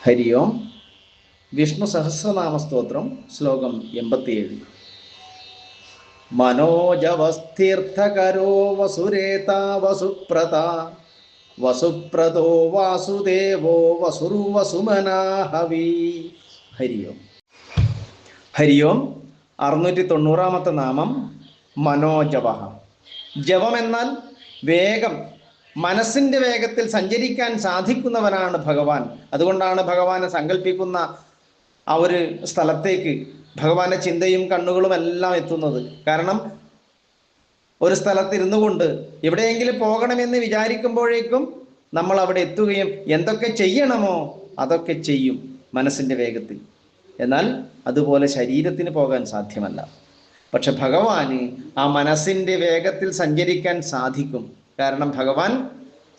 ഹരി ഓം. വിഷ്ണു സഹസ്രനാമ സ്തോത്രം, ശ്ലോകം 87. മനോജവസ്ഥീർത്ഥകരോ വസുരേതാ വസുപ്രത വസുപ്രതോ വാസുദേവോ വസുർവസുമനാഹവി. ഹരി ഓം. ഹരി ഓം. 690 നാമം മനോജവ. ജവം എന്നാൽ വേഗം, മനസ്സിൻ്റെ വേഗത്തിൽ സഞ്ചരിക്കാൻ സാധിക്കുന്നവനാണ് ഭഗവാൻ. അതുകൊണ്ടാണ് ഭഗവാനെ സങ്കല്പിക്കുന്ന ആ ഒരു സ്ഥലത്തേക്ക് ഭഗവാന്റെ ചിന്തയും കണ്ണുകളും എല്ലാം എത്തുന്നത്. കാരണം ഒരു സ്ഥലത്തിരുന്നു കൊണ്ട് എവിടെയെങ്കിലും പോകണമെന്ന് വിചാരിക്കുമ്പോഴേക്കും നമ്മൾ അവിടെ എത്തുകയും എന്തൊക്കെ ചെയ്യണമോ അതൊക്കെ ചെയ്യും മനസ്സിൻ്റെ വേഗത്തിൽ. എന്നാൽ അതുപോലെ ശരീരത്തിന് പോകാൻ സാധ്യമല്ല. പക്ഷെ ഭഗവാന് ആ മനസ്സിൻ്റെ വേഗത്തിൽ സഞ്ചരിക്കാൻ സാധിക്കും. കാരണം ഭഗവാൻ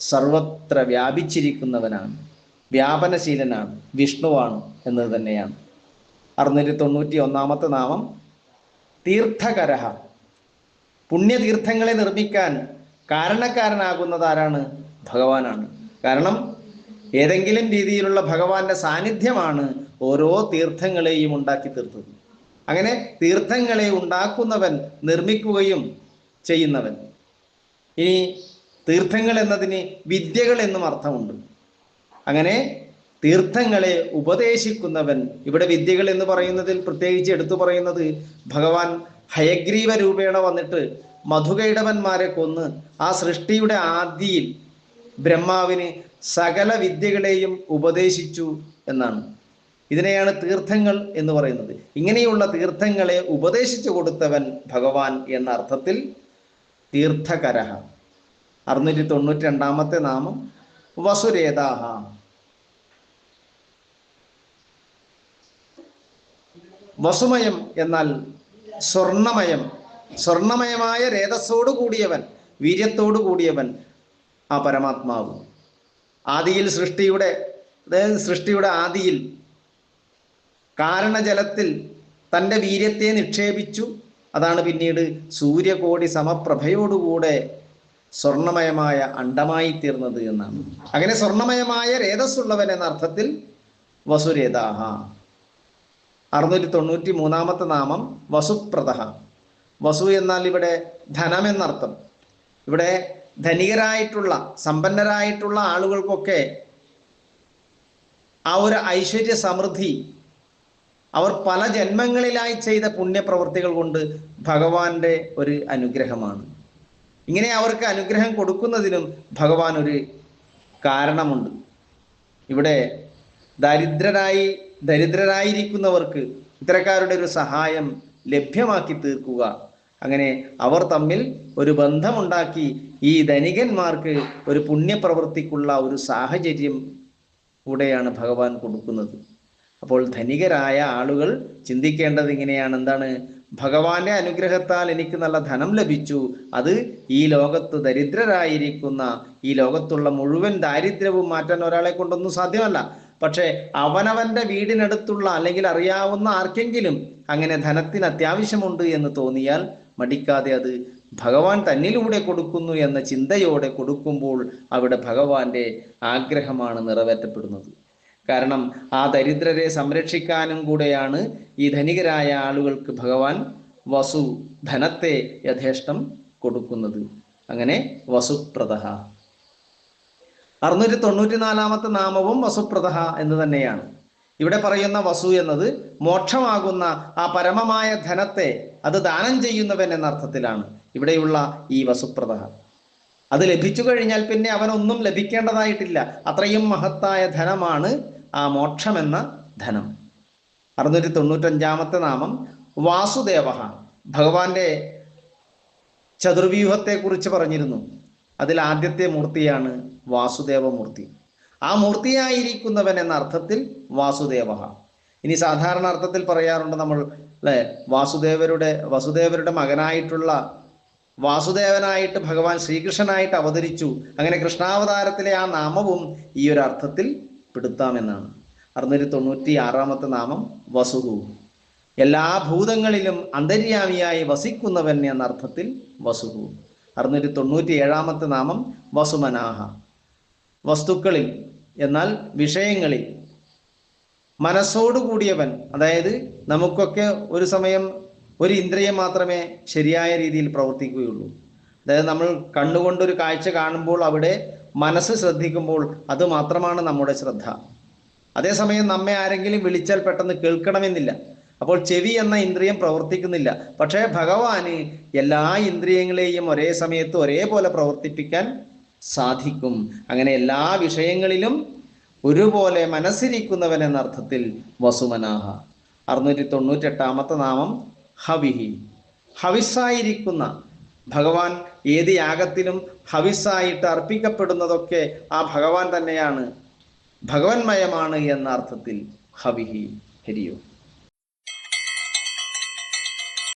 സർവത്ര വ്യാപിച്ചിരിക്കുന്നവനാണ്, വ്യാപനശീലനാണ്, വിഷ്ണുവാണ് എന്നത് തന്നെയാണ്. 691 നാമം തീർത്ഥകരഹ. പുണ്യതീർത്ഥങ്ങളെ നിർമ്മിക്കാൻ കാരണക്കാരനാകുന്നത് ആരാണ്? ഭഗവാനാണ്. കാരണം ഏതെങ്കിലും രീതിയിലുള്ള ഭഗവാന്റെ സാന്നിധ്യമാണ് ഓരോ തീർത്ഥങ്ങളെയും ഉണ്ടാക്കി തീർത്തത്. അങ്ങനെ തീർത്ഥങ്ങളെ ഉണ്ടാക്കുന്നവൻ, നിർമ്മിക്കുകയും ചെയ്യുന്നവൻ. ഇനി തീർത്ഥങ്ങൾ എന്നതിന് വിദ്യകൾ എന്നും അർത്ഥമുണ്ട്. അങ്ങനെ തീർത്ഥങ്ങളെ ഉപദേശിക്കുന്നവൻ. ഇവിടെ വിദ്യകൾ എന്ന് പറയുന്നതിൽ പ്രത്യേകിച്ച് എടുത്തു പറയുന്നത് ഭഗവാൻ ഹയഗ്രീവ രൂപേണ വന്നിട്ട് മധുകൈടവന്മാരെ കൊന്ന് ആ സൃഷ്ടിയുടെ ആദിയിൽ ബ്രഹ്മാവിന് സകല വിദ്യകളെയും ഉപദേശിച്ചു എന്നാണ്. ഇതിനെയാണ് തീർത്ഥങ്ങൾ എന്ന് പറയുന്നത്. ഇങ്ങനെയുള്ള തീർത്ഥങ്ങളെ ഉപദേശിച്ചു കൊടുത്തവൻ ഭഗവാൻ എന്ന അർത്ഥത്തിൽ തീർത്ഥകരഹ. 692 നാമം വസുരേതാഹ. വസുമയം എന്നാൽ സ്വർണമയം, സ്വർണമയമായ രേതസ്സോടു കൂടിയവൻ, വീര്യത്തോടു കൂടിയവൻ ആ പരമാത്മാവ്. ആദിയിൽ സൃഷ്ടിയുടെ ആദിയിൽ കാരണജലത്തിൽ തൻ്റെ വീര്യത്തെ നിക്ഷേപിച്ചു. അതാണ് പിന്നീട് സൂര്യകോടി സമപ്രഭയോടുകൂടെ സ്വർണമയമായ അണ്ടമായി തീർന്നത് എന്നാണ്. അങ്ങനെ സ്വർണമയമായ രേതസ്സുള്ളവൻ എന്ന അർത്ഥത്തിൽ വസുരേതാഹ. 693 നാമം വസുപ്രത. വസു എന്നാൽ ഇവിടെ ധനം എന്നർത്ഥം. ഇവിടെ ധനികരായിട്ടുള്ള, സമ്പന്നരായിട്ടുള്ള ആളുകൾക്കൊക്കെ ആ ഒരു ഐശ്വര്യ സമൃദ്ധി അവർ പല ജന്മങ്ങളിലായി ചെയ്ത പുണ്യപ്രവൃത്തികൾ കൊണ്ട് ഭഗവാന്റെ ഒരു അനുഗ്രഹമാണ്. ഇങ്ങനെ അവർക്ക് അനുഗ്രഹം കൊടുക്കുന്നതിനും ഭഗവാൻ ഒരു കാരണമുണ്ട്. ഇവിടെ ദരിദ്രരായിരിക്കുന്നവർക്ക് ഇത്തരക്കാരുടെ ഒരു സഹായം ലഭ്യമാക്കി തീർക്കുക. അങ്ങനെ അവർ തമ്മിൽ ഒരു ബന്ധമുണ്ടാക്കി ഈ ധനികന്മാർക്ക് ഒരു പുണ്യപ്രവൃത്തിക്കുള്ള ഒരു സാഹചര്യം കൂടെയാണ് ഭഗവാൻ കൊടുക്കുന്നത്. അപ്പോൾ ധനികരായ ആളുകൾ ചിന്തിക്കേണ്ടത് ഇങ്ങനെയാണ്: എന്താണ്? ഭഗവാന്റെ അനുഗ്രഹത്താൽ എനിക്ക് നല്ല ധനം ലഭിച്ചു. അത് ഈ ലോകത്ത് ദരിദ്രരായിരിക്കുന്ന, ഈ ലോകത്തുള്ള മുഴുവൻ ദാരിദ്ര്യവും മാറ്റാൻ ഒരാളെ കൊണ്ടൊന്നും സാധ്യമല്ല. പക്ഷെ അവനവന്റെ വീടിനടുത്തുള്ള അല്ലെങ്കിൽ അറിയാവുന്ന ആർക്കെങ്കിലും അങ്ങനെ ധനത്തിന് അത്യാവശ്യമുണ്ട് എന്ന് തോന്നിയാൽ മടിക്കാതെ അത് ഭഗവാൻ തന്നിലൂടെ കൊടുക്കുന്നു എന്ന ചിന്തയോടെ കൊടുക്കുമ്പോൾ അവിടെ ഭഗവാന്റെ ആഗ്രഹമാണ് നിറവേറ്റപ്പെടുന്നത്. കാരണം ആ ദരിദ്രരെ സംരക്ഷിക്കാനും കൂടെയാണ് ഈ ധനികരായ ആളുകൾക്ക് ഭഗവാൻ വസു, ധനത്തെ യഥേഷ്ടം കൊടുക്കുന്നത്. അങ്ങനെ വസുപ്രദ. 694 നാമവും വസുപ്രദ എന്ന് തന്നെയാണ്. ഇവിടെ പറയുന്ന വസു എന്നത് മോക്ഷമാകുന്ന ആ പരമമായ ധനത്തെ അത് ദാനം ചെയ്യുന്നവൻ എന്ന അർത്ഥത്തിലാണ് ഇവിടെയുള്ള ഈ വസുപ്രദ. അത് ലഭിച്ചു കഴിഞ്ഞാൽ പിന്നെ അവനൊന്നും ലഭിക്കേണ്ടതായിട്ടില്ല. അത്രയും മഹത്തായ ധനമാണ് ആ മോക്ഷമെന്ന ധനം. 695 നാമം വാസുദേവ. ഭഗവാന്റെ ചതുർവ്യൂഹത്തെ കുറിച്ച് പറഞ്ഞിരുന്നു. അതിൽ ആദ്യത്തെ മൂർത്തിയാണ് വാസുദേവമൂർത്തി. ആ മൂർത്തിയായിരിക്കുന്നവൻ എന്ന അർത്ഥത്തിൽ വാസുദേവ. ഇനി സാധാരണ അർത്ഥത്തിൽ പറയാറുണ്ട് നമ്മൾ, അല്ലെ, വസുദേവരുടെ മകനായിട്ടുള്ള വാസുദേവനായിട്ട് ഭഗവാൻ ശ്രീകൃഷ്ണനായിട്ട് അവതരിച്ചു. അങ്ങനെ കൃഷ്ണാവതാരത്തിലെ ആ നാമവും ഈ ഒരു അർത്ഥത്തിൽ പെടുത്താമെന്നാണ്. 696 നാമം വസുഹു. എല്ലാ ഭൂതങ്ങളിലും അന്തര്യാമിയായി വസിക്കുന്നവൻ എന്ന അർത്ഥത്തിൽ വസുഹു. 697 നാമം വസുമനാഹ. വസ്തുക്കളിൽ എന്നാൽ വിഷയങ്ങളിൽ മനസ്സോടു കൂടിയവൻ, അതായത് നമുക്കൊക്കെ ഒരു സമയം ഒരു ഇന്ദ്രിയം മാത്രമേ ശരിയായ രീതിയിൽ പ്രവർത്തിക്കുകയുള്ളൂ. അതായത് നമ്മൾ കണ്ണുകൊണ്ടൊരു കാഴ്ച കാണുമ്പോൾ അവിടെ മനസ്സ് ശ്രദ്ധിക്കുമ്പോൾ അത് മാത്രമാണ് നമ്മുടെ ശ്രദ്ധ. അതേസമയം നമ്മെ ആരെങ്കിലും വിളിച്ചാൽ പെട്ടെന്ന് കേൾക്കണമെന്നില്ല. അപ്പോൾ ചെവി എന്ന ഇന്ദ്രിയം പ്രവർത്തിക്കുന്നില്ല. പക്ഷേ ഭഗവാന് എല്ലാ ഇന്ദ്രിയങ്ങളെയും ഒരേ സമയത്ത് ഒരേപോലെ പ്രവർത്തിപ്പിക്കാൻ സാധിക്കും. അങ്ങനെ എല്ലാ വിഷയങ്ങളിലും ഒരുപോലെ മനസ്സിരിക്കുന്നവൻ എന്ന അർത്ഥത്തിൽ വസുമനാഹ. 698 നാമം ഹവിഹി. ഹവിസ്സായിരിക്കുന്ന ഭഗവാൻ. ഏത് യാഗത്തിലും ഹവിസ്സായിട്ട് അർപ്പിക്കപ്പെടുന്നതൊക്കെ ആ ഭഗവാൻ തന്നെയാണ്, ഭഗവന്മയമാണ് എന്ന അർത്ഥത്തിൽ ഹവിഹി. ഹരിയോ.